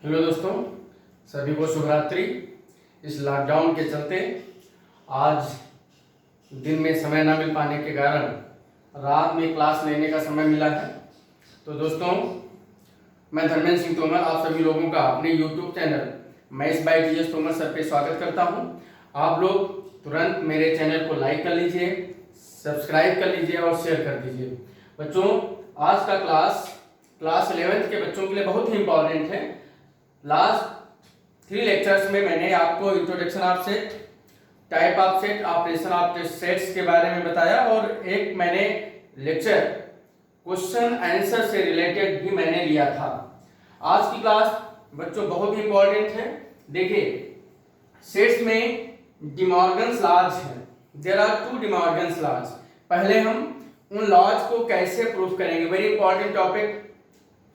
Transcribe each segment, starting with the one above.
Hello दोस्तों, सभी को शुभ रात्रि। इस लॉकडाउन के चलते आज दिन में समय न मिल पाने के कारण रात में क्लास लेने का समय मिला है। तो दोस्तों, मैं धर्मेंद्र सिंह तोमर आप सभी लोगों का अपने YouTube channel maths by TS Tomar sir पे स्वागत करता हूं। आप लोग तुरंत मेरे चैनल को लाइक कर लीजिए, सब्सक्राइब कर लीजिए और शेयर कर दीजिए। बच्चों, आज का क्लास 11th के बच्चों के लिए बहुत ही इंपॉर्टेंट है। लास्ट 3 लेक्चर्स में मैंने आपको introduction of set, type of set, operation of sets के बारे में बताया और एक मैंने लेक्चर क्वेश्चन आंसर से रिलेटेड भी मैंने लिया था। आज की क्लास बच्चों बहुत ही इंपॉर्टेंट है। देखिए, सेट्स में डिमॉर्गन्स लॉज है। There are 2 De Morgan's laws. पहले हम उन लॉज को कैसे प्रूफ करेंगे, very important topic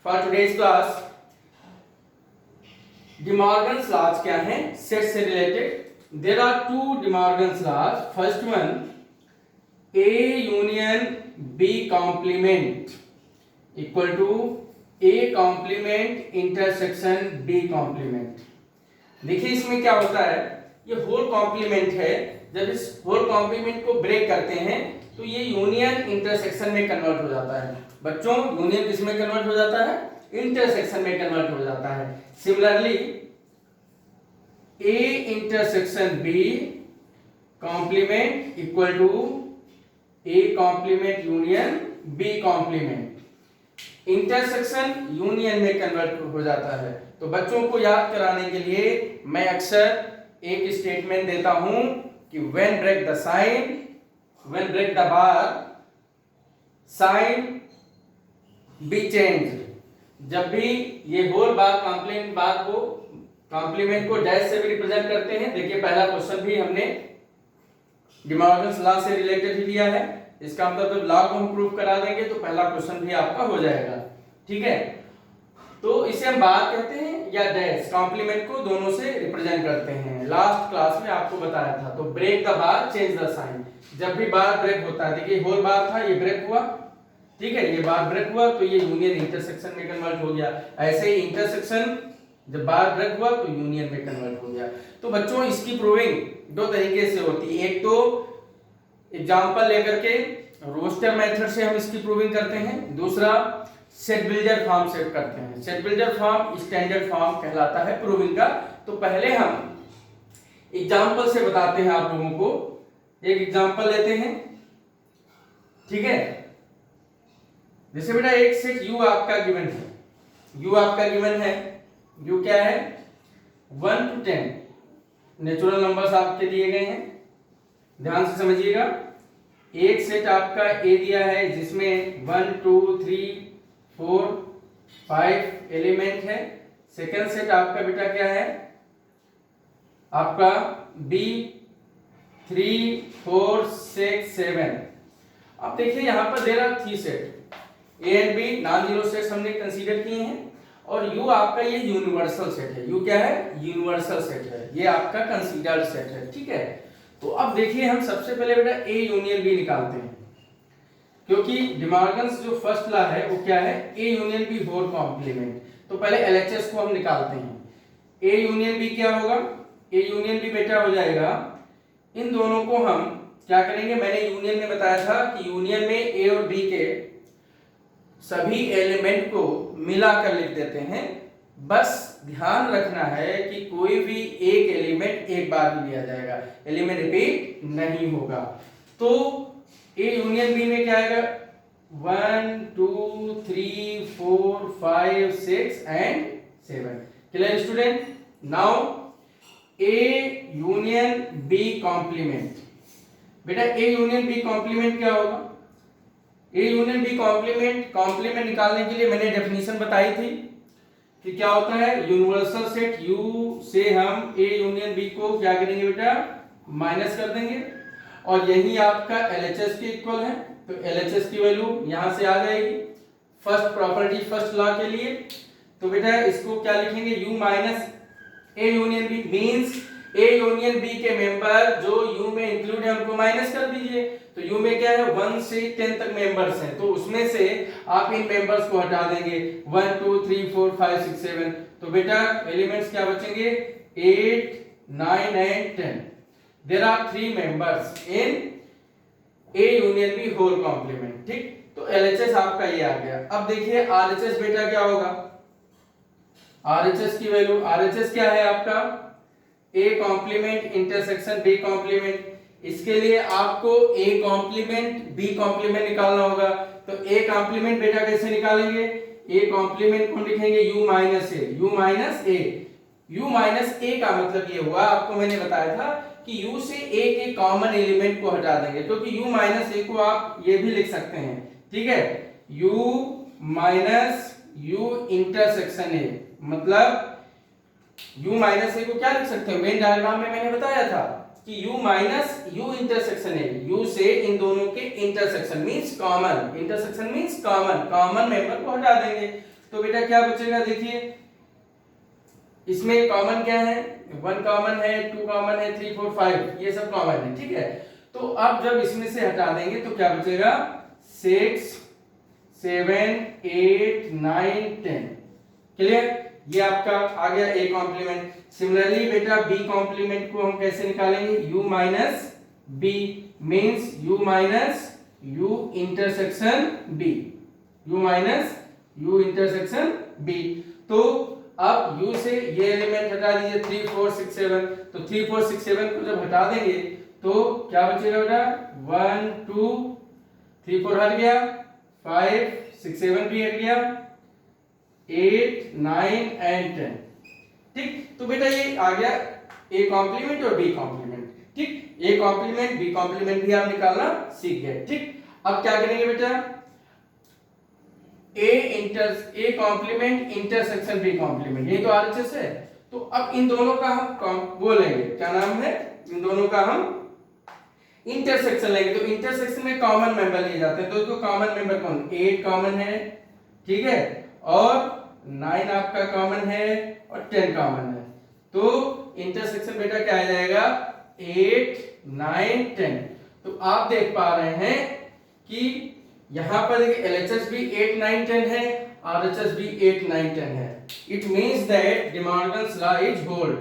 for today's class. De Morgan's laws क्या है सेट से related? There are 2 De Morgan's laws. First one, A union B complement equal to A complement intersection B complement. देखिए इसमें क्या होता है, ये होल कॉम्प्लीमेंट है। जब इस होल कॉम्प्लीमेंट को ब्रेक करते हैं तो ये यूनियन इंटरसेक्शन में कन्वर्ट हो जाता है। बच्चों, यूनियन किस में कन्वर्ट हो जाता है? इंटरसेक्शन में कन्वर्ट हो जाता है। Similarly A intersection B complement equal to A complement union B complement. Intersection union में कन्वर्ट हो जाता है। तो बच्चों को याद कराने के लिए मैं अक्सर एक स्टेटमेंट देता हूं कि when break the sign, when break the bar, sign be change. जब भी ये होल बार कॉम्प्लीमेंट को डैश से भी रिप्रेजेंट करते हैं। देखिए, पहला क्वेश्चन भी हमने डिमॉर्गन्स लॉ से रिलेटेड ही लिया है। इसका मतलब जब लॉ को हम प्रूफ करा देंगे तो पहला क्वेश्चन भी आपका हो जाएगा। ठीक है, तो इसे हम बार कहते हैं या डैश, कॉम्प्लीमेंट को दोनों से रिप्रेजेंट करते हैं। लास्ट क्लास में आपको बताया था। तो break the bar, change the sign. जब भी बार ब्रेक होता है, देखिए होल बार था, ये ब्रेक हुआ, ठीक है, ये बार ब्रेक हुआ तो ये यूनियन इंटरसेक्शन में कन्वर्ट हो गया। ऐसे ही इंटरसेक्शन जब बार ब्रेक हुआ तो यूनियन में कन्वर्ट हो गया। तो बच्चों, इसकी प्रूविंग 2 तरीके से होती है। एक तो एग्जांपल लेकर के रोस्टर मेथड से हम इसकी प्रूविंग करते हैं, दूसरा सेट-बिल्डर फॉर्म से करते हैं। सेट-बिल्डर फॉर्म स्टैंडर्ड फॉर्म कहलाता है प्रूविंग का। तो पहले हम एग्जांपल से बताते हैं आप लोगों को। एक एग्जांपल लेते हैं, ठीक है। जैसे बेटा एक सेट U आपका गिवन है, U आपका गिवन है। U क्या है? 1 to 10 नेचुरल नंबर्स आपके दिए गए हैं, ध्यान से समझिएगा। एक सेट आपका A दिया है जिसमें 1 2 3 4 5 एलिमेंट है। सेकंड सेट आपका बेटा क्या है? आपका B 3 4 6 7। अब देखिए यहां पर there are 3 set, A and B non zero sets हमने कंसीडर किए हैं और U आपका ये यूनिवर्सल सेट है। U क्या है? यूनिवर्सल सेट है, ये आपका कंसीडर्ड सेट है। ठीक है, तो अब देखिए हम सबसे पहले बेटा A यूनियन B निकालते हैं, क्योंकि डिमॉर्गन्स जो फर्स्ट लॉ है वो क्या है? A union B whole complement. तो पहले LHS को हम निकालते हैं। A यूनियन B क्या होगा? A यूनियन B बेटा हो जाएगा, इन दोनों को हम क्या करेंगे, मैंने यूनियन में बताया था कि यूनियन में A और B के सभी एलिमेंट को मिलाकर लिख देते हैं। बस ध्यान रखना है कि कोई भी एक एलिमेंट एक बार भी लिया जाएगा, एलिमेंट रिपीट नहीं होगा। तो A यूनियन B में क्या आएगा? 1 2 3 4 5 6 and 7। Clear student? Now A union B complement. बेटा A यूनियन B कॉम्प्लीमेंट क्या होगा? A यूनियन B कॉम्प्लीमेंट निकालने के लिए मैंने डेफिनेशन बताई थी कि क्या होता है। यूनिवर्सल सेट U से हम A यूनियन B को क्या करेंगे बेटा? माइनस कर देंगे और यही आपका LHS के इक्वल है। तो LHS की वैल्यू यहां से आ जाएगी फर्स्ट प्रॉपर्टी, फर्स्ट लॉ के लिए। तो बेटा इसको क्या लिखेंगे? U minus A union B means A union B के मेंबर जो यू में इंक्लूड है उनको माइनस कर दीजिए। तो यू में क्या है 1 से 10 तक मेंबर्स हैं, तो उसमें से आप इन मेंबर्स को हटा देंगे 1 2 3 4 5 6 7। तो बेटा एलिमेंट्स क्या बचेंगे 8 9 and 10। There are 3 members in A union B whole complement. ठीक, तो एलएचएस आपका ये आ गया। अब देखिए आरएचएस बेटा क्या होगा, आरएचएस की वैल्यू, आरएचएस क्या है आपका A complement intersection B complement. इसके लिए आपको ए कॉम्प्लीमेंट बी कॉम्प्लीमेंट निकालना होगा। तो ए कॉम्प्लीमेंट बेटा कैसे निकालेंगे, ए कॉम्प्लीमेंट को लिखेंगे u माइनस ए, u माइनस ए। u माइनस ए का मतलब ये हुआ, आपको मैंने बताया था कि u से a के कॉमन एलिमेंट को हटा देंगे, क्योंकि u माइनस ए को आप ये भी लिख सकते हैं। ठीक है, u minus u intersection A, मतलब u माइनस ए को क्या लिख सकते हैं, वेन डायग्राम में मैंने बताया था कि u माइनस u इंटरसेक्शन है, u से इन दोनों के intersection means common, intersection means common, common member को हटा देंगे। तो बेटा क्या बचेगा, देखिए इसमें कॉमन क्या है, 1 कॉमन है, 2 कॉमन है, 3 4 5 ये सब कॉमन है। ठीक है, तो अब जब इसमें से हटा देंगे तो क्या बचेगा 6 7 8 9 10। क्लियर, ये आपका आ गया ए कॉम्प्लीमेंट। सिमिलरली बेटा बी कॉम्प्लीमेंट को हम कैसे निकालेंगे, u minus B means u minus u intersection b, u minus u intersection b। तो अब u से ये एलिमेंट हटा दीजिए 3 4 6 7। तो 3 4 6 7 को जब हटा देंगे तो क्या बचेगा बेटा 1 2 3 4 हट गया, 5 6 7 भी हट गया, 8 9 एंड 10। ठीक, तो बेटा ये आ गया ए कॉम्प्लीमेंट और बी कॉम्प्लीमेंट। ठीक, ए कॉम्प्लीमेंट बी कॉम्प्लीमेंट भी आप निकालना सीख गए। ठीक, अब क्या करेंगे बेटा A complement intersection B complement, ये तो आरएचएस है। तो अब इन दोनों का हम बोलेंगे, क्या नाम है, इन दोनों का हम इंटरसेक्शन लेंगे। तो इंटरसेक्शन में कॉमन मेंबर लिए जाते हैं, तो कॉमन मेंबर कौन, 8 कॉमन है, ठीक है, और 9 आपका कॉमन है और 10 कॉमन है। तो इंटरसेक्शन बेटा क्या आ जाएगा 8 9 10। तो आप देख पा रहे हैं कि यहां पर एलएचएस भी 8 9 10 है, आरएचएस भी 8 9 10 है। It means that De Morgan's law is hold,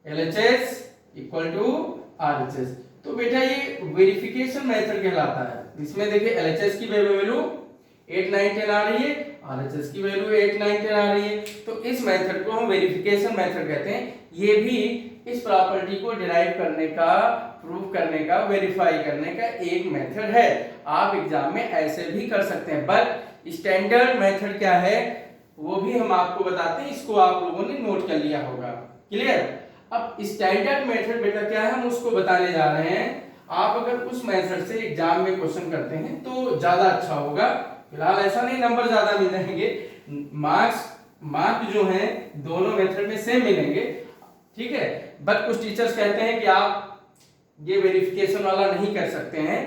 LHS equal to RHS. तो बेटा ये वेरिफिकेशन मेथड कहलाता है। इसमें देखिए एलएचएस की वैल्यू 8 9 10 आ रही है, आरएचएस की वैल्यू 8 9 10 आ रही है। तो इस मेथड को हम वेरिफिकेशन मेथड कहते हैं। ये भी इस प्रॉपर्टी को डिराइव करने का, प्रूव करने का, वेरीफाई करने का एक मेथड है। आप एग्जाम में ऐसे भी कर सकते हैं, बट स्टैंडर्ड मेथड क्या है वो भी हम आपको बताते हैं, इसको आप लोगों ने नोट कर लिया होगा। क्लियर, अब स्टैंडर्ड मेथड बेटा क्या है हम उसको बताने जा रहे हैं। आप अगर उस मेथड से एग्जाम में क्वेश्चन करते हैं तो ज्यादा अच्छा होगा। फिलहाल ऐसा नहीं नंबर ज्यादा मिलेंगे, मार्क्स जो हैं दोनों मेथड में सेम मिलेंगे, ठीक है। बट कुछ टीचर्स कहते हैं कि आप ये वेरिफिकेशन वाला नहीं कर सकते हैं,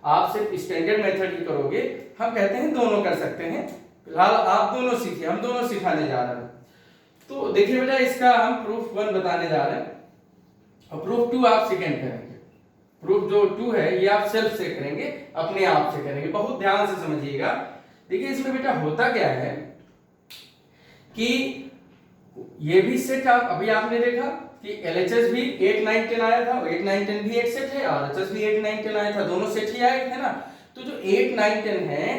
आप सिर्फ स्टैंडर्ड मेथड ही करोगे। हम कहते हैं दोनों कर सकते हैं। फिलहाल आप दोनों सीखिए, हम दोनों सिखाने जा रहे हैं। तो देखिए बेटा इसका हम प्रूफ 1 बताने जा रहे हैं और प्रूफ 2 आप सेकंड करेंगे। प्रूफ जो 2 है ये आप सेल्फ से करेंगे, अपने आप से करेंगे। बहुत ध्यान से समझिएगा। देखिए इसमें बेटा होता क्या है कि ये भी सेट आप अभी आपने देखा कि एलएचएस भी 8 9 10 आया था, 8 9 10 भी एक सेट है, आरएचएस भी 8 9 10 आया था, दोनों सेट ही आए थे ना। तो जो 8 9 10 है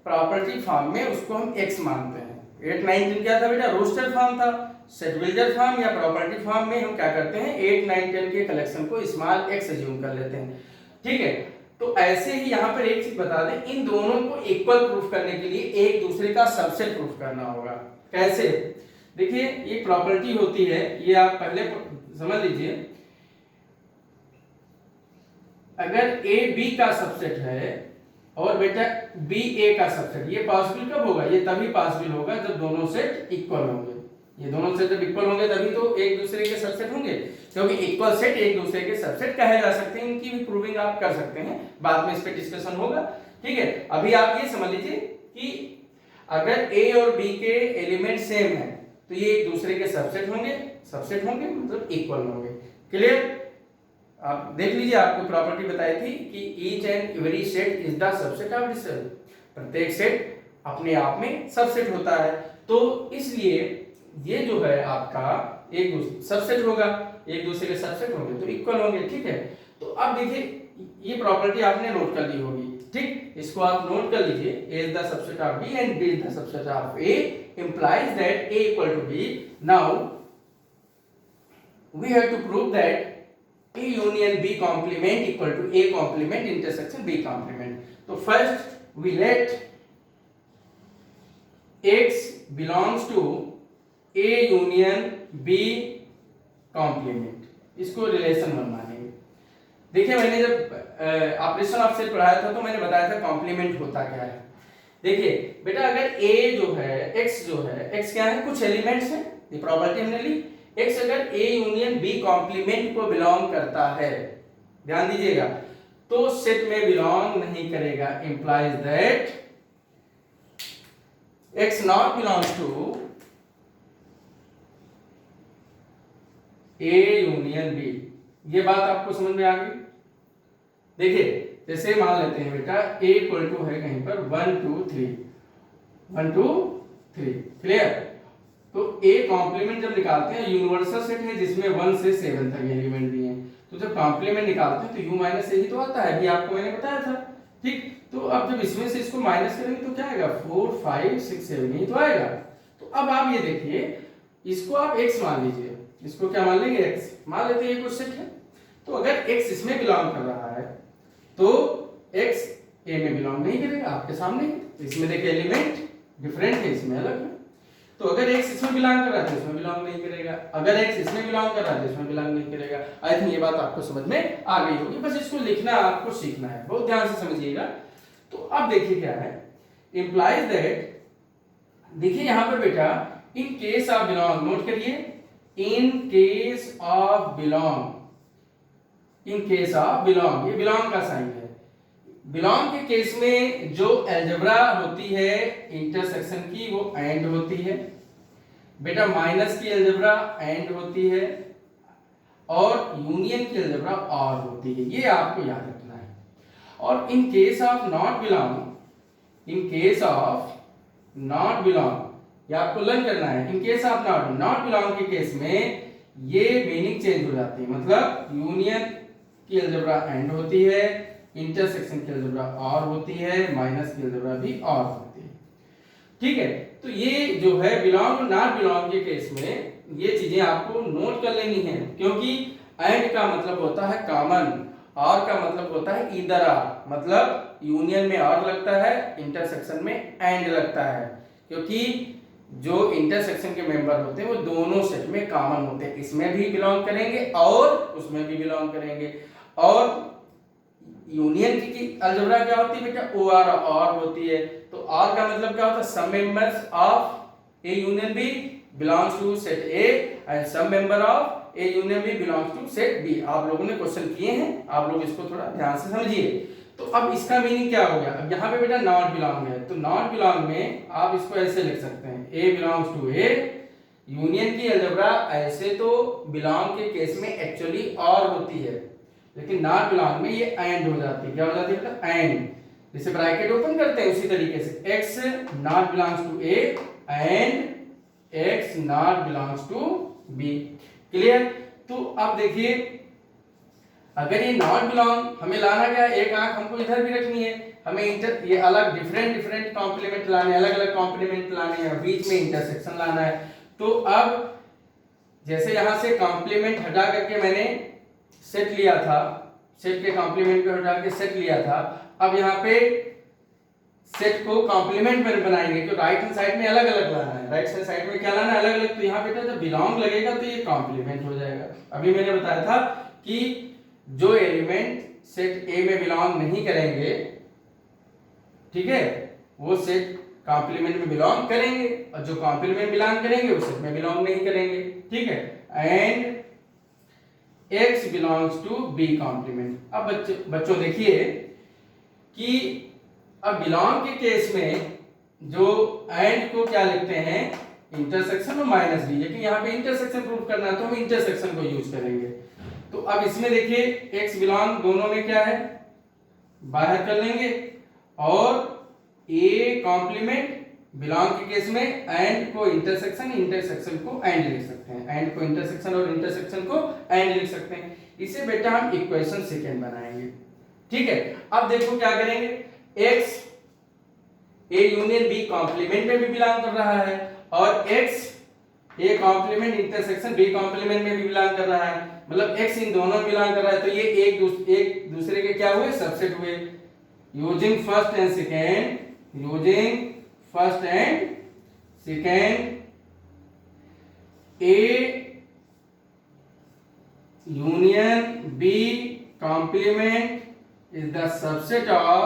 प्रॉपर्टी फॉर्म में उसको हम x मानते हैं। 8 9 10 क्या था बेटा, रोस्टर फॉर्म था। सेटबिल्डर फॉर्म या प्रॉपर्टी फॉर्म में हम क्या करते हैं 8 9 10 के कलेक्शन को स्मॉल x अज्यूम कर लेते हैं, ठीक है। तो ऐसे ही यहाँ पर एक चीज बता दें, इन दोनों को इक्वल प्रूफ करने के लिए एक दूसरे का सबसेट प्रूफ करना होगा। कैसे, देखिए ये प्रॉपर्टी होती है, ये आप पहले समझ लीजिए। अगर ए बी का सबसेट है और बेटा बी ए का सबसेट, ये पॉसिबल कब होगा, ये तभी पॉसिबल होगा जब दोनों सेट इक्वल होंगे। ये दोनों सेट जब इक्वल होंगे तभी तो एक दूसरे के सबसेट होंगे, क्योंकि इक्वल सेट एक दूसरे के सबसेट कहे जा सकते हैं। इनकी भी प्रूविंग आप कर सकते हैं, बाद में इस पे डिस्कशन होगा, ठीक है। अभी आप ये समझ लीजिए कि अगर ए और बी के एलिमेंट सेम है तो ये एक दूसरे के सबसेट होंगे मतलब इक्वल होंगे। क्लियर? आप देख लीजिए, आपको प्रॉपर्टी बताई थी कि each and every set is the subset of this set, प्रत्येक सेट अपने आप में सबसेट होता है। तो इसलिए ये जो है आपका एक दूसरे सबसेट होगा, एक दूसरे के सबसेट होंगे तो इक्वल होंगे, ठीक है। तो अब देखिए ये प्रॉपर्टी आपने नोट कर ली होगी, ठीक, इसको आप नोट कर लीजिए, A is the subset of B and B is the subset of A implies that a equal to b. Now we have to prove that A union B complement equal to A complement intersection B complement. So first we let X belongs to A union B complement. इसको relation one मानेंगे। देखिए मैंने जब operation of set पढ़ाया था तो मैंने बताया था कॉम्प्लीमेंट होता क्या है। देखिए बेटा अगर A जो है X क्या है, कुछ एलिमेंट्स हैं, ये प्रॉपर्टी हमने ली। X अगर A यूनियन B कॉम्प्लीमेंट को बिलोंग करता है, ध्यान दीजिएगा, तो सेट में बिलोंग नहीं करेगा, implies that X not belongs to A union B। ये बात आपको समझ में आ गई? देखिए जैसे मान लेते हैं बेटा A इक्वल टू है कहीं पर 1 2 3 1 2 3, क्लियर? तो A कॉम्प्लीमेंट जब निकालते हैं, यूनिवर्सल सेट है जिसमें 1 से 7 तक एलिमेंट भी हैं, तो जब कॉम्प्लीमेंट निकालते हैं तो U माइनस A ही तो आता है, अभी आपको मैंने बताया था, ठीक। तो अब जब इसमें से इसको माइनस करेंगे तो क्या आएगा, 4 5 6 7 ही तो आएगा। तो अब आप ये देखिए, इसको आप x मान लीजिए, इसको क्या मान लेंगे, x मान लेते हैं, ये कुछ सेट है। तो अगर x इसमें बिलोंग कर रहा है तो x a में बिलोंग नहीं करेगा, आपके सामने इसमें देखिए एलिमेंट डिफरेंट है, इसमें अलग है। तो अगर x इसमें बिलोंग कर रहा है तो इसमें बिलोंग नहीं करेगा, अगर x इसमें बिलोंग कर रहा है तो इसमें बिलोंग नहीं करेगा। आई थिंक ये बात आपको समझ में आ गई होगी, बस इसको लिखना आपको सीखना है, बहुत ध्यान से समझिएगा। तो अब देखिए क्या है, इंप्लाइज दैट, देखिए यहां पर बेटा in case of belong, note करिए, in case of belong, in case of belong, ये बिलोंग का साइन है। बिलोंग के केस में जो अलजेब्रा होती है इंटरसेक्शन की वो एंड होती है बेटा, माइनस की अलजेब्रा एंड होती है और यूनियन की अलजेब्रा और होती है, ये आपको याद रखना है। और इन case of not belong, in case of not belong, ये आपको लर्न करना है। इन केस ऑफ नॉट बिलोंग के केस में ये मीनिंग चेंज हो जाती है, मतलब यूनियन की अलजेब्रा एंड होती है, इंटरसेक्शन की अलजेब्रा और होती है, माइनस की अलजेब्रा भी और होती है, ठीक है। तो ये जो है बिलोंग और नॉट बिलोंग के केस में ये चीजें आपको नोट कर लेनी है, क्योंकि एंड का मतलब होता है कॉमन, और का मतलब होता है ईदर आर, मतलब यूनियन में और लगता है, इंटरसेक्शन में एंड लगता है, क्योंकि जो इंटरसेक्शन के मेंबर होते हैं वो दोनों सेट में कॉमन होते हैं, इसमें भी बिलोंग करेंगे और उसमें भी बिलोंग करेंगे। और यूनियन की अलजेब्रा क्या होती है बेटा, ओ आर और होती है। तो आर का मतलब क्या होता है, some members of A union B belongs to set A and some member of A union B belongs to set B. आप लोगों ने क्वेश्चन किए हैं, आप लोग इसको थोड़ा ध्यान से समझिए। तो अब इसका मीनिंग क्या हो गया, अब यहाँ पे बेटा नॉट बिलोंग है, तो नॉट बिलोंग में आप इसको ऐसे लिख सकते हैं, ए बिलोंग्स टू ए, यूनियन की अलजेब्रा ऐसे तो बिलोंग के केस में एक्चुअली और होती है, लेकिन नॉट बिलोंग में ये एंड हो जाती है, क्या हो जाती है बेटा, एंड। जैसे ब्रैकेट ओपन करते हैं उसी तरीके से x not belongs to a and x not belongs to b, clear? तो अब देखिए अगर ये नॉट बिलोंग, हमें लाना क्या है, एक आंख हमको इधर भी रखनी है, हमें ये अलग डिफरेंट कॉम्प्लीमेंट लाने, अलग कॉम्प्लीमेंट लाने हैं, बीच में इंटरसेक्शन लाना है। तो अब जैसे यहां से कॉम्प्लीमेंट हटा करके मैंने सेट लिया था, सेट के कॉम्प्लीमेंट को हटा के सेट लिया था, अब यहाँ पे सेट को कॉम्प्लीमेंट में बनाएंगे, तो राइट हैंड साइड में अलग अलग लाना है, राइट हैंड साइड में क्या लाना है, अलग अलग। तो यहाँ पे जब बिलोंग लगेगा तो ये कॉम्प्लीमेंट हो जाएगा। अभी मैंने बताया था कि जो एलिमेंट सेट ए में बिलोंग नहीं करेंगे, ठीक है, वो सेट कॉम्प्लीमेंट में बिलोंग करेंगे, और जो कॉम्प्लीमेंट बिलोंग करेंगे वो सेट में बिलोंग नहीं करेंगे, ठीक है। And x belongs to b complement. अब बच्चों देखिए कि अब बिलोंग के केस में जो एंड को क्या लिखते हैं, इंटरसेक्शन और माइनस बी, लेकिन यहाँ पे इंटरसेक्शन प्रूव करना है तो हम इंटरसेक्शन को यूज करेंगे। तो अब इसमें देखिए x बिलोंग दोनों में क्या है, बाहर कर लेंगे, और a कॉम्प्लीमेंट बिलोंग के केस में एंड को इंटरसेक्शन, इंटरसेक्शन को एंड लिख सकते हैं, एंड को इंटरसेक्शन और इंटरसेक्शन को एंड लिख सकते हैं। इसे बेटा हम इक्वेशन सेकेंड बनाएंगे। ठीक है, अब देखो क्या करेंगे, x a union b complement में भी बिलोंग कर रहा है और x a complement intersection b complement में भी बिलोंग कर रहा है, मतलब x इन दोनों में बिलोंग कर रहा है, तो ये एक दूसरे के क्या हुए, सबसेट हुए। Using first and second, using first and second, a union b complement is the subset of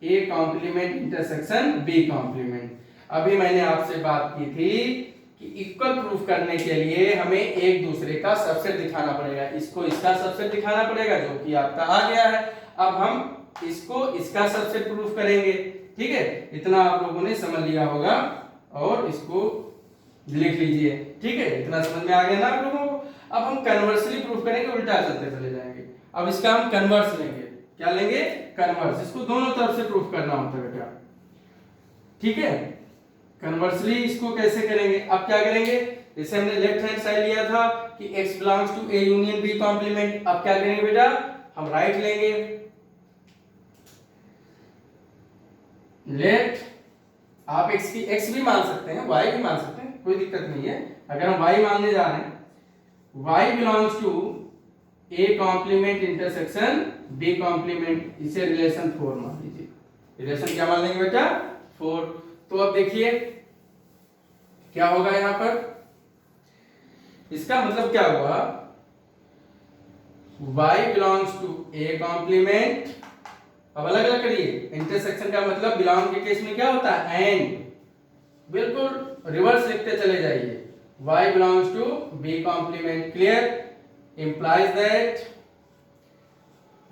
a complement intersection b complement। अभी मैंने आपसे बात की थी कि इक्वल प्रूफ करने के लिए हमें एक दूसरे का सबसेट दिखाना पड़ेगा, इसको इसका सबसेट दिखाना पड़ेगा जो कि आपका आ गया है। अब हम इसको इसका सबसेट प्रूफ करेंगे। ठीक है, इतना आप लोगों ने समझ लिया होगा और इसको लिख लीजिए। ठीक है, इतना समझ में आ गया ना आप लोगों को। अब हम कन्वर्सली प्रूफ करेंगे, उल्टा चलते चले जाएंगे। अब इसका हम कन्वर्स लेंगे, क्या लेंगे, कन्वर्स। इसको दोनों तरफ से प्रूफ करना होता है बेटा। ठीक है, कन्वर्सली इसको कैसे करेंगे, अब क्या करेंगे, जैसे हमने लेफ्ट हैंड साइड लिया था कि x belongs to a union b complement, अब क्या करेंगे बेटा, हम राइट लेंगे, लेफ्ट, आप x भी मान सकते हैं, y भी मान सकते हैं, कोई दिक्कत नहीं है। अगर हम y मानने जा रहे हैं, y belongs to a complement intersection b complement, इसे रिलेशन 4 मान लीजिए। रिलेशन क्या मान लेंगे बेटा, 4। तो अब देखिए क्या होगा यहां पर, इसका मतलब क्या हुआ, y belongs to a complement, अब अलग अलग करिए, इंटरसेक्शन का मतलब बिलोंग के केस में क्या होता है, एंड, बिल्कुल रिवर्स लिखते चले जाइए, y belongs to b complement. Clear, implies that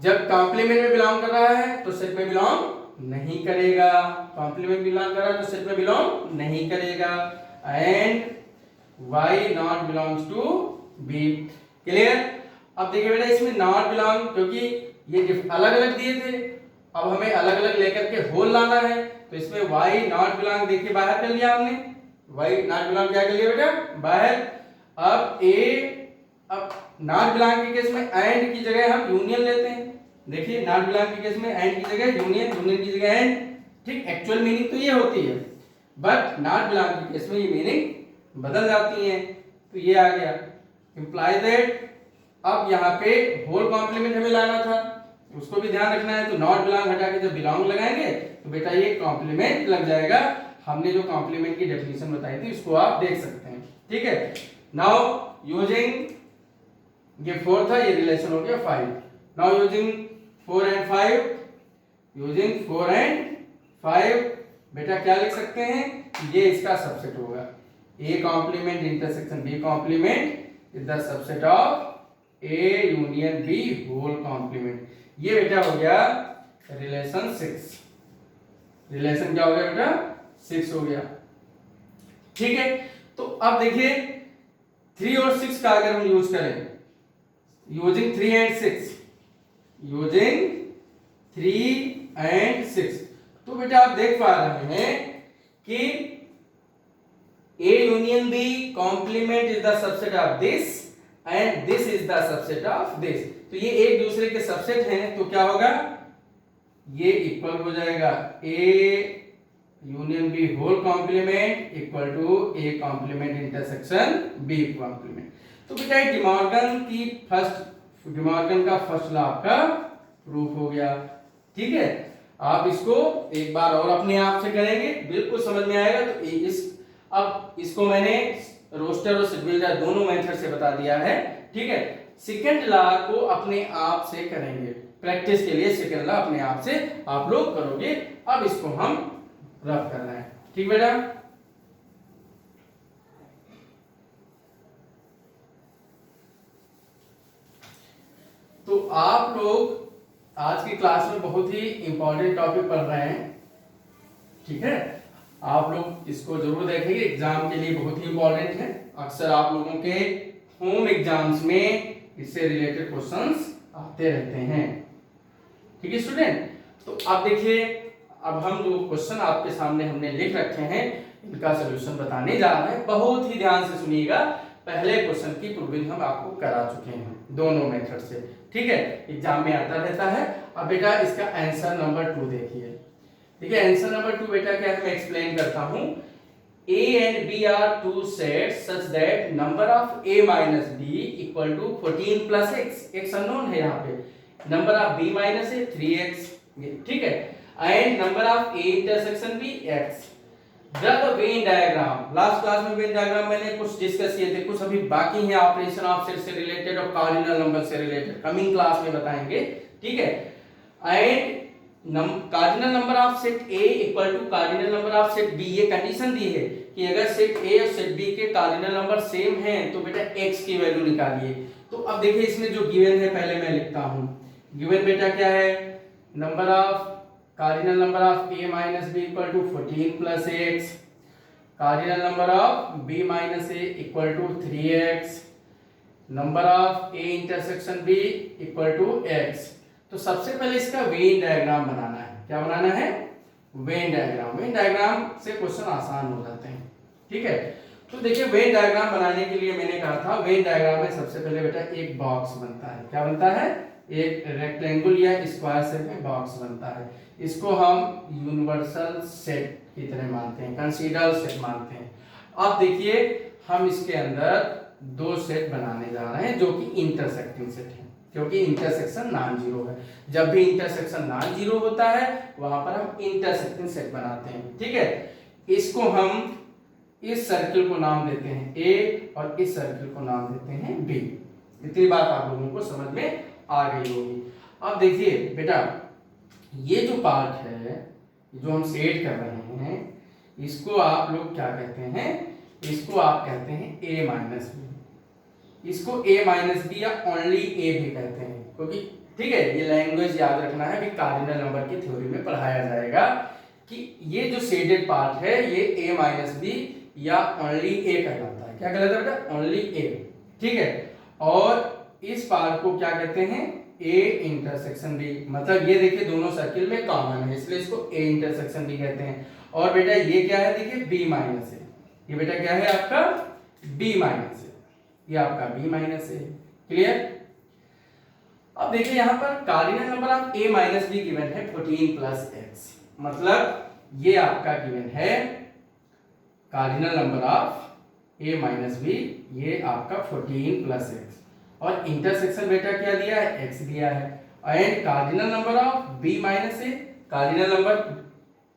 जब कॉम्प्लीमेंट में बिलोंग कर रहा है तो सेट में बिलोंग नहीं करेगा, कॉम्प्लीमेंट बिलोंग कर रहा है तो सेट में बिलोंग नहीं करेगा, and y not belongs to b। Clear, अब देखिए बेटा इसमें नॉट बिलोंग, क्योंकि ये अलग अलग दिए थे, अब हमें अलग अलग लेकर के होल लाना है, तो इसमें y नॉट बिलोंग देखिए बाहर कर लिया हमने, y नॉट बिलोंग क्या कर लिया बेटा, बाहर। अब नॉट बिलोंग के केस में एंड की जगह हम यूनियन लेते हैं, देखिए नॉट बिलोंग के केस में एंड की जगह यूनियन, यूनियन की जगह एंड। ठीक, एक्चुअल मीनिंग तो ये होती है, बट नॉट बिलोंग के केस में ये मीनिंग बदल जाती है। तो ये आ गया, इंप्लाई दैट, अब यहाँ पे होल कॉम्प्लीमेंट हमें लाना था, उसको भी ध्यान रखना है, तो नॉट बिलोंग हटा के जब बिलोंग लगाएंगे तो बेटा ये कॉम्प्लीमेंट लग जाएगा। हमने जो कॉम्प्लीमेंट की डेफिनेशन बताई थी उसको आप देख सकते हैं। ठीक है, नाउ यूजिंग, ये 4 था, ये रिलेशन हो गया 5। Now using 4 and 5, using 4 and 5 बेटा क्या लिख सकते हैं, ये इसका सबसेट होगा, a complement intersection b complement is the subset of a union b whole complement. ये बेटा हो गया रिलेशन 6। रिलेशन क्या हो गया बेटा, 6 हो गया। ठीक है, तो अब देखिए 3 और 6 का अगर हम यूज करें, यूजिंग 3 and 6, यूजिंग 3 and 6, तो बेटा आप देख पा रहे हैं कि a union b complement is the subset of this and this is the subset of this. तो ये एक दूसरे के सबसेट हैं, तो क्या होगा, ये इक्वल हो जाएगा a union b whole complement equal to a complement intersection b complement. तो बेटा डिमॉर्गन का फर्स्ट लॉ आपका प्रूफ हो गया। ठीक है, आप इसको एक बार और अपने आप से करेंगे, बिल्कुल समझ में आएगा। तो अब इसको मैंने रोस्टर और सिग्विल्डर दोनों मेथड से बता दिया है। ठीक है, सेकंड लॉ को अपने आप से करेंगे, प्रैक्टिस के लिए सेकंड लॉ अपने आप से आप लोग करोगे। अब इसको हम रफ करना है। ठीक बेटा, तो आप लोग आज की क्लास में बहुत ही इंपॉर्टेंट टॉपिक पढ़ रहे हैं। ठीक है, आप लोग इसको जरूर देखेंगे, एग्जाम के लिए बहुत ही इंपॉर्टेंट है। अक्सर आप लोगों के होम एग्जाम्स में इससे रिलेटेड क्वेश्चंस आते रहते हैं। ठीक है स्टूडेंट, तो अब देखिए, अब हम जो क्वेश्चन आपके सामने हमने लिख रखे हैं इनका सोल्यूशन बताने जा रहे हैं। बहुत ही ध्यान से सुनिएगा, पहले क्वेश्चन की प्रूविंग हम आपको करा चुके हैं दोनों मेथड से। ठीक है, एग्जाम में आता रहता है। अब बेटा इसका आंसर नंबर 2 देखिए। ठीक है, आंसर नंबर 2 बेटा क्या है, मैं एक्सप्लेन करता हूं। A and B are two sets such that number of A minus B equal to 14 plus x, x unknown है यहाँ पे, number of B minus A 3x, ठीक है, and number of A intersection B x। Draw the Venn diagram। Last class में Venn diagram मैंने कुछ discuss किए थे, कुछ अभी बाकी है ऑपरेशन ऑफ सेट से रिलेटेड और कार्डिनल नंबर से रिलेटेड, कमिंग क्लास में बताएंगे। ठीक है, and cardinal number of set A equal to cardinal number of set B, ये कंडीशन दी है कि अगर सेट A और सेट B के कार्डिनल नंबर सेम हैं तो बेटा x की वैल्यू निकालिए। तो अब देखिए इसमें जो गिवन है पहले मैं लिखता हूं। गिवन बेटा क्या है, number of cardinal number of A minus B equal to 14 plus x, cardinal number of B minus A equal to 3x, number of A intersection B equal to x। तो सबसे पहले इसका वेन डायग्राम बनाना है। क्या बनाना है, Venn diagram. Venn diagram से question आसान हो जाते हैं। ठीक है, तो देखिए वेन डायग्राम बनाने के लिए मैंने कहा था वेन डायग्राम में सबसे पहले बेटा एक बॉक्स बनता है। क्या बनता है, एक रेक्टेंगल या स्क्वायर शेप में बॉक्स बनता है। इसको हम यूनिवर्सल सेट की तरह मानते हैं, कंसीडर सेट मानते हैं। अब देखिए हम इसके अंदर दो सेट बनाने जा रहे हैं जो कि इंटरसेक्टिंग सेट है, क्योंकि इंटरसेक्शन नॉन जीरो है। जब भी इंटरसेक्शन नॉन जीरो होता है वहां पर हम इंटरसेक्टिंग सेट बनाते हैं। ठीक है, इसको हम इस सर्किल को नाम देते हैं A और इस सर्किल को नाम देते हैं B। इतनी बात आप लोगों को समझ में आ गई होगी। अब देखिए बेटा, ये जो पार्ट है जो हम सेट कर रहे हैं इसको आप लोग क्या कहते हैं, इसको आप कहते हैं A माइनस B। इसको A माइनस बी या ओनली A भी कहते हैं, क्योंकि ठीक है ये लैंग्वेज याद रखना है, भी कार्डिनल नंबर की थ्योरी में पढ़ाया जाएगा कि ये जो शेडेड पार्ट है ये A माइनस बी या ओनली A कहलाता है। क्या कहलाता है बेटा, ओनली A। ठीक है, और इस पार्ट को क्या कहते हैं, A इंटरसेक्शन B। मतलब ये देखिए दोनों सर्किल में कॉमन है इसलिए इसको A इंटरसेक्शन B कहते हैं। और बेटा ये क्या है, देखिए B माइनस A, ये बेटा क्या है आपका B माइनस A, ये आपका B माइनस A। क्लियर। अब देखिए यहां पर cardinal number of A minus B given है 14 प्लस x, मतलब ये आपका गिवन है cardinal number of A minus B, ये आपका 14 प्लस x, और इंटरसेक्शन बेटा क्या दिया है, x दिया है। And cardinal number of B minus A, cardinal number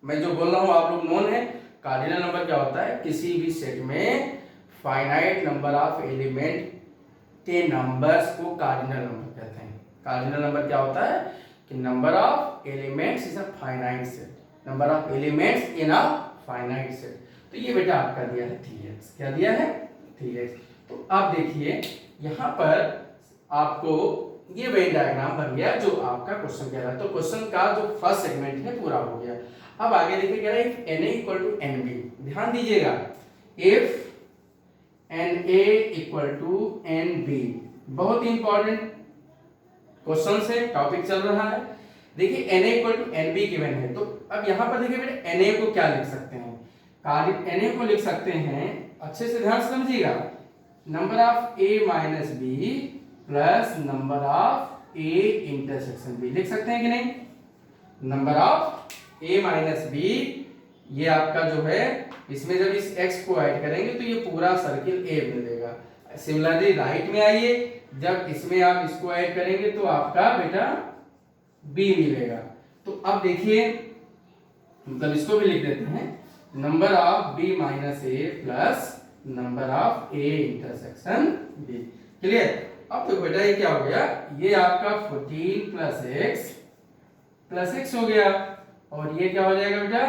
मैं जो बोल रहा हूं आप लोग नोन है। कार्डिनल नंबर क्या होता है, किसी भी सेट में फाइनाइट नंबर ऑफ एलिमेंट के नंबर्स को कार्डिनल नंबर कहते हैं। कार्डिनल नंबर क्या होता है कि number of elements is a finite set, number of elements in a finite set. तो ये बेटा आपका दिया है 3x। क्या दिया है, 3x। तो अब देखिए यहां पर आपको ये वेन डायग्राम बन गया जो आपका क्वेश्चन कह रहा है। तो क्वेश्चन का जो फर्स्ट सेगमेंट है पूरा हो गया। अब आगे देखिए कह रहा है if Na equal to Nb, ध्यान दीजिएगा, if Na equal to Nb, बहुत इंपॉर्टेंट क्वेश्चन से टॉपिक चल रहा है। देखिए Na equal to Nb given है, तो अब यहां पर देखिए बेटा Na को क्या लिख सकते हैं, Na को लिख सकते हैं, अच्छे से ध्यान समझिएगा, number of A minus B plus number of A intersection B लिख सकते हैं कि नहीं। Number of A minus B, ये आपका जो है इसमें जब इस x को ऐड करेंगे तो ये पूरा सर्किल A मिलेगा। सिमिलरली राइट में आइए, जब इसमें आप इसको ऐड करेंगे तो आपका बेटा B मिलेगा। तो अब देखिए मतलब इसको भी लिख देते हैं, number of B minus A plus number of A intersection B। Clear. अब तो बेटा ये क्या हो गया, ये आपका 14 प्लस x हो गया, और ये क्या हो जाएगा बेटा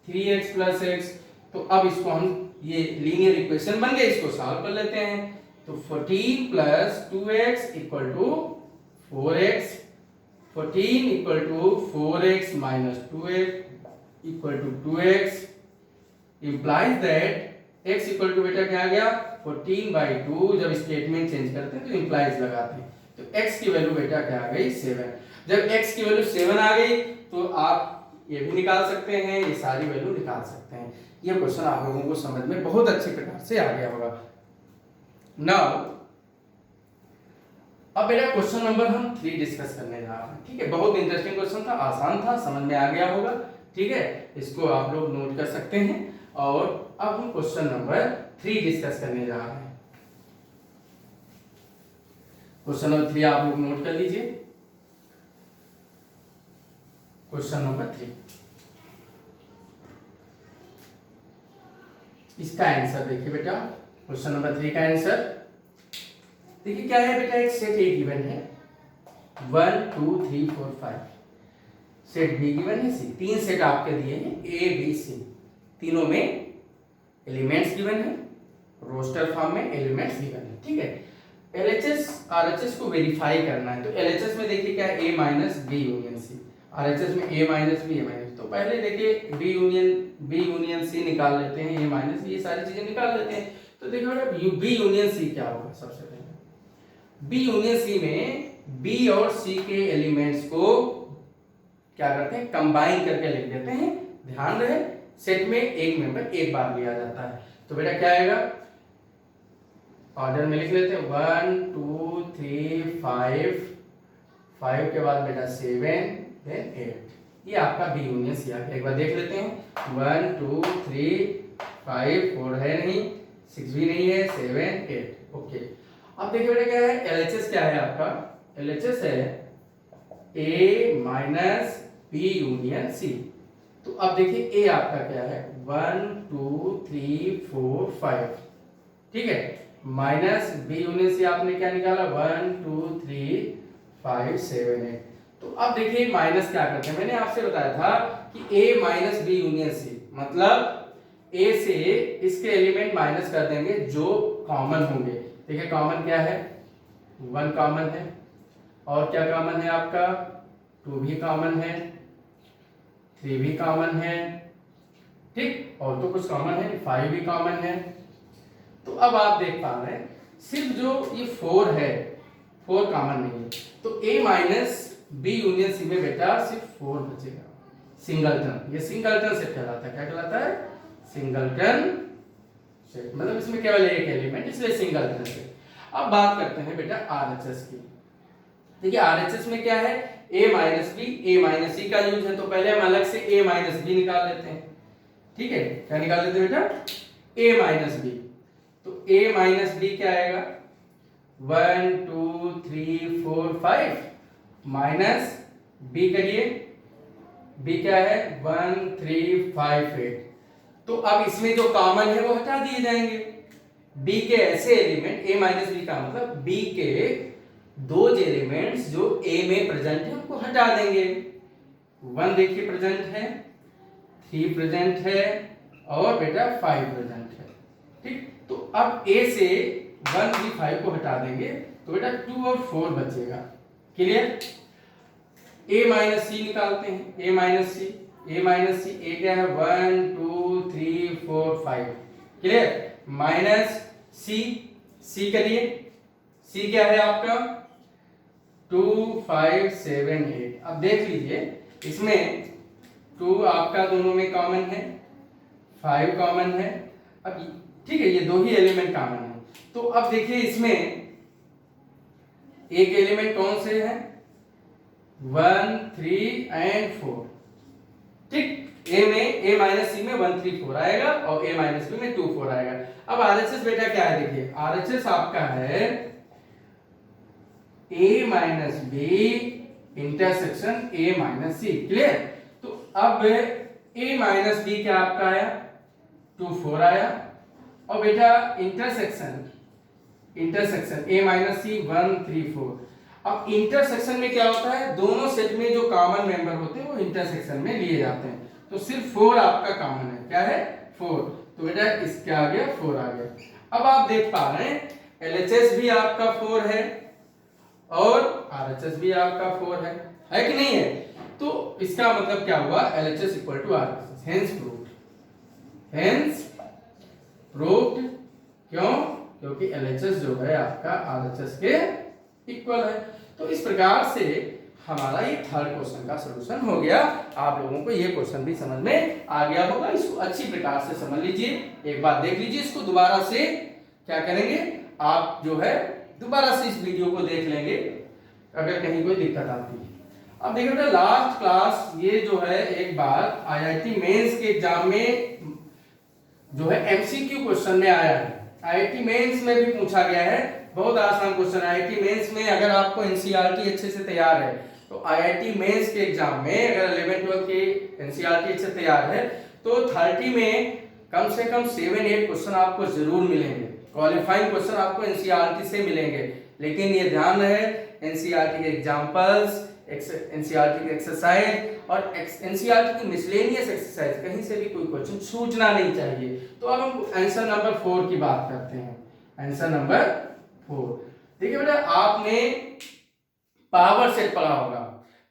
3x प्लस x। तो अब इसको हम ये लीनियर इक्वेशन बन गए, इसको सॉल्व कर लेते हैं। तो 14 plus 2x equal to 4x, 14 equal to 4x minus 2x equal to 2x, implies that x equal to बेटा क्या आ गया 14/2। जब स्टेटमेंट चेंज करते हैं तो इंप्लाइज लगाते हैं, तो x की वैल्यू बेटा क्या आ गई 7। जब x की वैल्यू 7 आ गई तो आप ये भी निकाल सकते हैं, ये सारी वैल्यू निकाल सकते हैं। ये क्वेश्चन आप लोगों को समझ में बहुत अच्छे प्रकार से आ गया होगा। नाउ अब बेटा क्वेश्चन नंबर हम 3 डिस्कस करने जा रहे हैं। ठीक है, बहुत इंटरेस्टिंग क्वेश्चन था, आसान था, समझ में आ गया होगा। ठीक है, इसको आप लोग नोट कर सकते हैं। और अब हम क्वेश्चन नंबर 3 डिस्कस करने जा रहे हैं। क्वेश्चन नंबर 3 आप लोग नोट कर लीजिए। क्वेश्चन नंबर 3, इसका आंसर देखिए बेटा। क्वेश्चन नंबर 3 का आंसर देखिए क्या है बेटा। एक सेट ए गिवन है 1 2 3 4 5, सेट बी गिवन है सी। 3 सेट आपके दिए हैं ए बी सी, तीनों में एलिमेंट्स गिवन है, रोस्टर फॉर्म में एलिमेंट्स गिवन है। ठीक है, एलएचएस आरएचएस को वेरीफाई करना है। तो एलएचएस में देखिए क्या है, A minus B union C. RHS में A minus B, A minus, तो पहले देखिए बी यूनियन सी निकाल लेते हैं, ए माइनस, ये सारी चीजें निकाल लेते हैं। तो देखिए बेटा बी यूनियन सी क्या होगा। सबसे पहले बी यूनियन सी में बी और सी के एलिमेंट्स को क्या करते हैं, कंबाइन करके लिख देते हैं। ध्यान रहे सेट में एक मेंबर एक बार लिया जाता है। तो बेटा क्या आएगा, ऑर्डर में लिख लेते हैं 1 2 3 5, 5 के बाद बेटा 7 देन 8। ये आपका बी यूनियन सी आ गया। एक बार देख लेते हैं 1 2 3 5, 4 है नहीं, 6 भी नहीं है, 7 8। ओके, अब देखिए बेटा क्या है, एलएचएस क्या है आपका, एलएचएस है ए माइनस बी यूनियन सी। तो अब देखिए ए आपका क्या है 1 2 3 4 5। ठीक है, माइनस बी यूनियन सी आपने क्या निकाला 1 2 3 5 7 8। तो अब देखिए माइनस क्या करते हैं, मैंने आपसे बताया था कि ए माइनस बी यूनियन सी, मतलब ए से इसके एलिमेंट माइनस कर देंगे जो कॉमन होंगे। देखिए कॉमन क्या है, 1 कॉमन है, और क्या कॉमन है आपका 2 भी कॉमन है, 3 भी कॉमन है। ठीक, और तो कुछ कॉमन है, 5 भी कॉमन है। तो अब आप देख पा रहे हैं सिर्फ जो ये 4 है, 4 कॉमन नहीं है। तो ए माइनस बी यूनियन सी में बेटा सिर्फ 4 बचेगा। सिंगलटन, ये सिंगलटन सेट कहलाता है। क्या कहलाता है, सिंगलटन सेट, मतलब इसमें केवल एक एलिमेंट, इसलिए सिंगलटन सेट। अब बात करते हैं बेटा आरएचएस की। देखिए आरएचएस में क्या है, A minus B, A minus सी का यूज है। तो पहले हम अलग से ए माइनस बी निकाल लेते हैं। ठीक है, क्या निकाल लेते हैं बेटा, ए माइनस बी। तो ए माइनस बी क्या आएगा 1 2 3 4 5 माइनस बी करिए, बी क्या है 1 3 5 8। तो अब इसमें जो कॉमन है वो हटा दिए जाएंगे। बी के ऐसे एलिमेंट, ए माइनस बी का मतलब बी के दो एलिमेंट्स जो ए में प्रेजेंट है उनको हटा देंगे। 1 देखिए प्रेजेंट है, 3 प्रेजेंट है, और बेटा 5 प्रेजेंट है। ठीक, तो अब ए से 1 3 5 को हटा देंगे तो बेटा 2 और 4 बचेगा। क्लियर, ए माइनस सी निकालते हैं, ए माइनस सी, ए माइनस सी, ए क्या है 1 2 3 4 5। क्लियर, माइनस सी, सी करिए, सी क्या है आपका 2 5 7 8। अब देख लीजिए इसमें 2 आपका दोनों में कॉमन है, 5 कॉमन है। अब ठीक है, ये दो ही एलिमेंट कॉमन है। तो अब देखिए इसमें एक एलिमेंट कौन से है 1 3 एंड 4। ठीक, ए में ए माइनस सी में 1 3 4 आएगा, और ए माइनस बी में 2 4 आएगा। अब आरएचएस बेटा क्या है, देखिए आरएचएस आपका है A minus B intersection A minus C. Clear, तो अब ए माइनस बी क्या आपका आया 2 4 आया, और बेटा इंटरसेक्शन ए माइनस सी 1 3 4। अब इंटरसेक्शन में क्या होता है, दोनों सेट में जो कॉमन मेंबर होते हैं वो इंटरसेक्शन में लिए जाते हैं। तो सिर्फ 4 आपका कॉमन है, क्या है 4। तो बेटा इसके आ गया 4 आ गया। अब आप देख पा रहे हैं एलएचएस भी आपका 4 है और आरएचएस भी आपका 4 है कि नहीं है। तो इसका मतलब क्या हुआ, LHS equal to RHS, hence proved, hence proved. क्यों? क्योंकि LHS जो है आपका RHS के इक्वल है। तो इस प्रकार से हमारा ये थर्ड क्वेश्चन का सलूशन हो गया। आप लोगों को ये क्वेश्चन भी समझ में आ गया होगा। इसको अच्छी प्रकार से समझ लीजिए, एक बार देख लीजिए, इसको दोबारा से क्या करेंगे, आप जो है दोबारा से इस वीडियो को देख लेंगे अगर कहीं कोई दिक्कत आती है। अब देखिए बेटा, लास्ट क्लास ये जो है एक बार IIT मेंस के एग्जाम में जो है MCQ क्वेश्चन में आया है। IIT मेंस में भी पूछा गया है, बहुत आसान क्वेश्चन। IIT मेंस में अगर आपको NCERT अच्छे से तैयार है तो IIT मेंस के एग्जाम में अगर 11-12 के NCERT अच्छे से तैयार है तो 30 में कम से कम 7-8 क्वेश्चन आपको जरूर मिलेंगे। क्वालिफाइंग क्वेश्चन आपको NCERT से मिलेंगे। लेकिन ये ध्यान रहे, NCERT के एग्जांपल्स, NCERT की एक्सरसाइज और NCERT की मिसलेनियस एक्सरसाइज कहीं से भी कोई क्वेश्चन छूटना नहीं चाहिए। तो अब हम आंसर नंबर 4 की बात करते हैं। आंसर नंबर 4, देखिए बेटा, आपने पावर सेट पढ़ा होगा।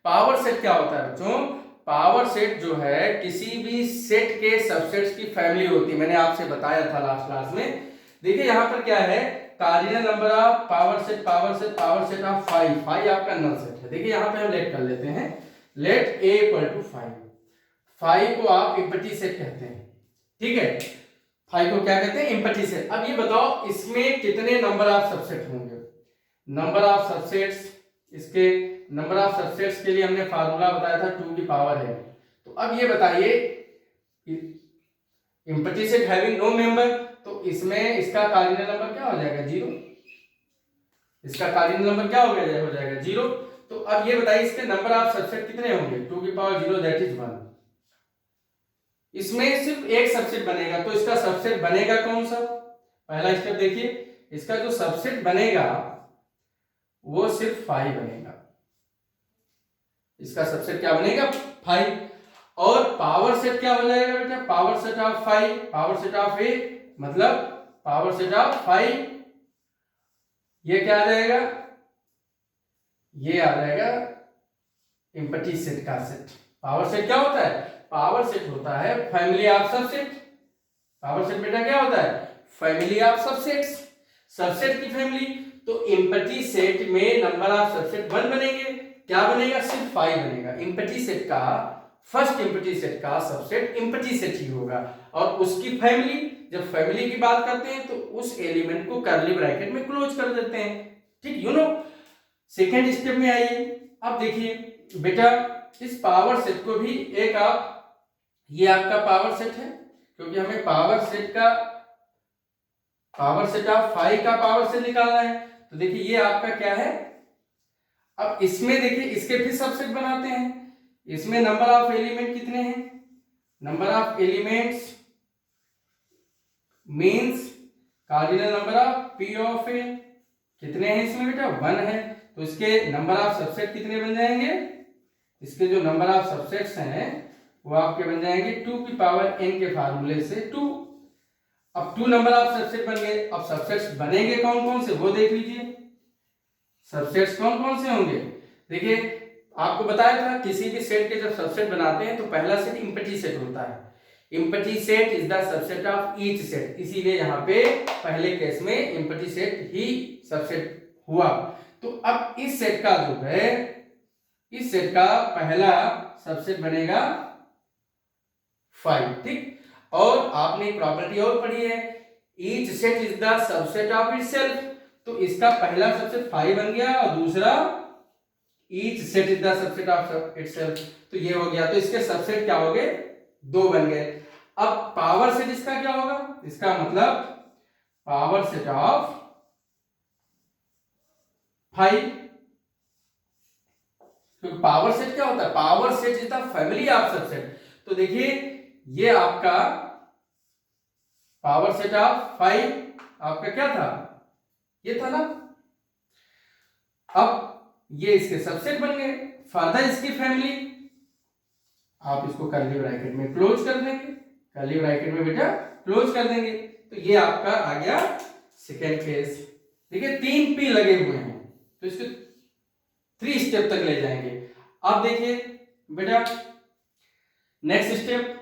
पावर सेट क्या होता है बच्चों? पावर सेट जो है किसी भी सेट के सबसेट्स की फैमिली होती है। मैंने आपसे बताया था लास्ट क्लास में। देखिए यहाँ पर क्या है, cardinal number of power set of 5 आपका नल सेट है। देखिए यहाँ पे हम लेट कर लेते हैं, लेट A = 5 को आप इम्पटी सेट कहते हैं, ठीक है। 5 को क्या कहते हैं? Empty set. अब ये बताओ इसमें कितने नंबर ऑफ सबसेट होंगे? नंबर ऑफ सबसेट्स, इसके नंबर ऑफ सबसेट्स के लिए हमने फार्मूला बताया था 2 की पावर है। तो अब ये बताइए, empty set having no member, तो इसमें इसका कार्डिनल नंबर क्या हो जाएगा? 0। इसका कार्डिनल नंबर क्या हो जाएगा? 0। तो अब ये बताइए इसके नंबर ऑफ सबसेट कितने होंगे? 2 की पावर 0 दैट इज 1। इसमें सिर्फ एक सबसेट बनेगा, तो इसका सबसेट बनेगा कौन सा? पहला स्टेप देखिए, इसका जो सबसेट बनेगा वो सिर्फ 5 बनेगा। इसका सबसेट क्या बनेगा? 5। और पावर सेट क्या हो जाएगा बेटा? Power set of 5, power set of A मतलब पावर सेट ऑफ 5, ये क्या आ जाएगा? ये आ जाएगा इम्पटी सेट का सेट। पावर सेट क्या होता है? पावर सेट होता है family of subset. Power set बेटा क्या होता है? फैमिली ऑफ सबसेट्स, सबसेट की फैमिली। तो इम्पटी सेट में नंबर ऑफ सबसेट 1 बनेंगे, क्या बनेगा? सिर्फ 5 बनेगा। इम्पटी सेट का, फर्स्ट इम्पटी सेट का सबसेट इम्पटी सेट ही होगा। और उसकी फैमिली, जब फैमिली की बात करते हैं तो उस एलिमेंट को कर्ली ब्रैकेट में क्लोज कर देते हैं, ठीक, यू नो। सेकेंड स्टेप में आइए। अब देखिए बेटा, इस पावर सेट को भी एक आप, ये आपका पावर सेट है, क्योंकि हमें पावर सेट ऑफ 5 का पावर सेट निकालना है। तो देखिए ये आपका क्या है, अब इसमें देखिए इसके फिर सबसेट बनाते हैं। इसमें नंबर ऑफ एलिमेंट कितने हैं? Number of elements means cardinal number of P of A कितने हैं इसमें बेटा? 1 है। तो इसके नंबर ऑफ सबसेट कितने बन जाएंगे? इसके जो नंबर ऑफ सबसेट्स हैं वो आपके बन जाएंगे 2 की पावर n के फार्मूले से 2। अब 2 नंबर ऑफ सबसेट बन गए। अब सबसेट्स बनेंगे कौन कौन से वो देख लीजिए। सबसेट्स कौन कौन से होंगे? देखिए आपको बताया था, किसी भी सेट के जब सबसेट बनाते हैं तो पहला सेट इम्पटी सेट होता है। Empty set is the subset of each set, इसीलिए यहाँ पे पहले केस में इम्पटी सेट ही सबसेट हुआ। तो अब इस सेट का जो है, इस सेट का पहला सबसेट बनेगा 5, ठीक। और आपने प्रॉपर्टी और पढ़ी है, each set is the subset of itself. तो इसका पहला सबसेट 5 बन गया और दूसरा each set is the subset of itself, तो ये हो गया। तो इसके सबसेट क्या हो गए? 2 बन गए। अब पावर सेट इसका क्या होगा? इसका मतलब पावर सेट ऑफ 5, क्योंकि पावर सेट क्या होता है? Power set is the family of subset. तो देखिए ये आपका पावर सेट ऑफ 5 आपका क्या था? ये था ना। अब ये इसके सबसेट बन गए। फर्दर इसकी फैमिली आप इसको कर्ली ब्रैकेट में क्लोज कर देंगे, कर्ली ब्रैकेट में बेटा क्लोज कर देंगे। तो ये आपका आ गया सेकेंड केस। देखिए 3 P लगे हुए हैं, तो इसको 3 स्टेप तक ले जाएंगे। अब देखिए बेटा नेक्स्ट स्टेप,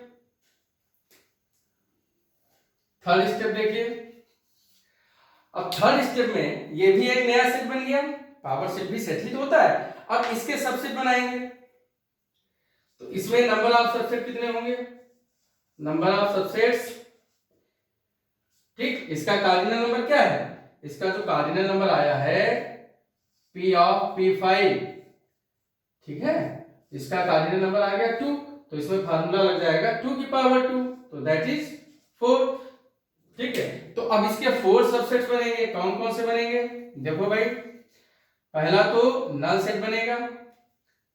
थर्ड स्टेप देखिए। अब थर्ड स्टेप में ये भी एक नया सेट बन गया, पावर सेट भी सेट ही तो होता है। अब इसके सबसेट बनाएंगे, तो इसमें नंबर ऑफ सबसेट कितने होंगे, नंबर ऑफ सबसेट्स, ठीक। इसका कार्डिनल नंबर क्या है, इसका जो कार्डिनल नंबर आया है P ऑफ P5, ठीक है, इसका कार्डिनल नंबर आ गया 2, तो इसमें फार्मूला लग जाएगा 2 की पावर 2, तो दैट इज 4, ठीक है। तो अब इसके 4 सबसेट्स बनेंगे, कौन कौन से बनेंगे, देखो भाई, पहला तो नल सेट बनेगा,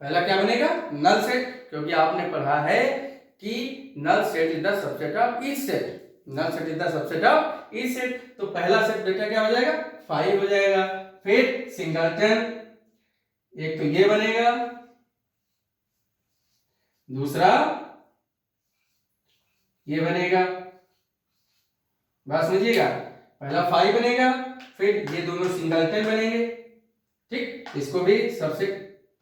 पहला क्या बनेगा, नल सेट, क्योंकि आपने पढ़ा है कि null set is the subset of each set, null set is the subset of each set. तो पहला सेट बेटा क्या हो जाएगा, 5 हो जाएगा। फिर सिंगलटन, एक तो ये बनेगा, दूसरा ये बनेगा, बात समझिएगा, पहला 5 बनेगा, फिर ये दोनों सिंगलटन बनेंगे, ठीक। इसको भी सबसेट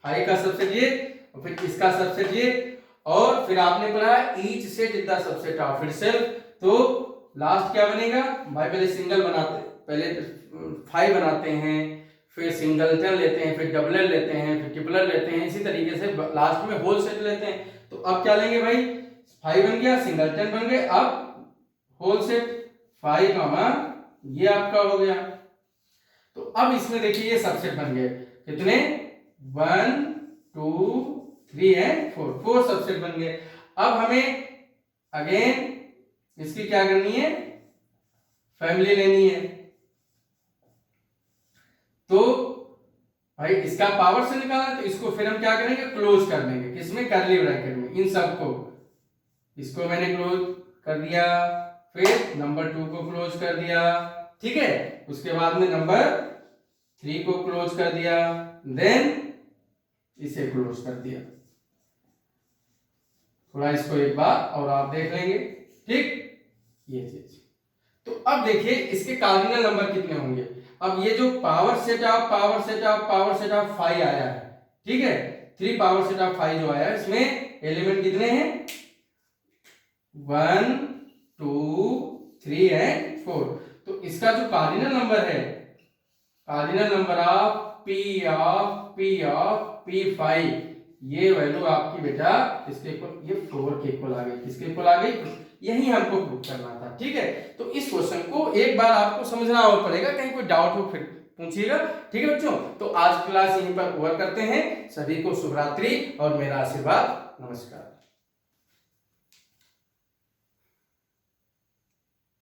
5 का सबसेट ये, और फिर इसका सबसेट ये, और फिर आपने पढ़ा each set is the subset of itself, तो लास्ट क्या बनेगा भाई, पहले सिंगल बनाते, पहले 5 बनाते हैं, फिर सिंगलटन लेते हैं, फिर डबलर लेते हैं, फिर ट्रिपलर लेते हैं, इसी तरीके से लास्ट में होल सेट लेते हैं। तो अब क्या लेंगे भाई, 5 बन गया, सिंगलटन बन गए, अब होल सेट 5 कामा ये आपका हो गया। तो अब इसमें देखिए ये सबसेट बन गए, कितने, 1 2 3 एंड 4 सबसेट बन गए। अब हमें अगेन इसकी क्या करनी है, फैमिली लेनी है। तो भाई इसका पावर से निकालना, तो इसको फिर हम क्या करेंगे, क्लोज कर देंगे, किसमें, कर्ली ब्रैकेट में, इन सबको, इसको मैंने क्लोज कर दिया, फिर नंबर 2 को क्लोज कर दिया, ठीक है, उसके बाद में नंबर 3 को क्लोज कर दिया, देन इसे क्लोज कर दिया। थोड़ा इसको एक बार और आप देख लेंगे, ठीक, ये चीज। तो अब देखिए इसके कार्डिनल नंबर कितने होंगे। अब ये जो पावर सेट ऑफ 5 आया है, ठीक है, 3 पावर सेट ऑफ 5 जो आया है, इसमें एलिमेंट कितने हैं, 1 2 3 एंड 4। तो इसका जो कार्डिनल नंबर है, कार्डिनल नंबर ऑफ P5, ये वैल्यू आपकी बेटा इसके इक्वल, ये 4 के इक्वल आ गई, किसके इक्वल आ गई, यही हमको प्रूव करना था, ठीक है। तो इस क्वेश्चन को एक बार आपको समझना और पड़ेगा, कहीं कोई डाउट हो फिर पूछिएगा, ठीक है बच्चों। तो आज क्लास यहीं पर ओवर करते हैं, सभी को शुभ रात्रि और मेरा आशीर्वाद, नमस्कार।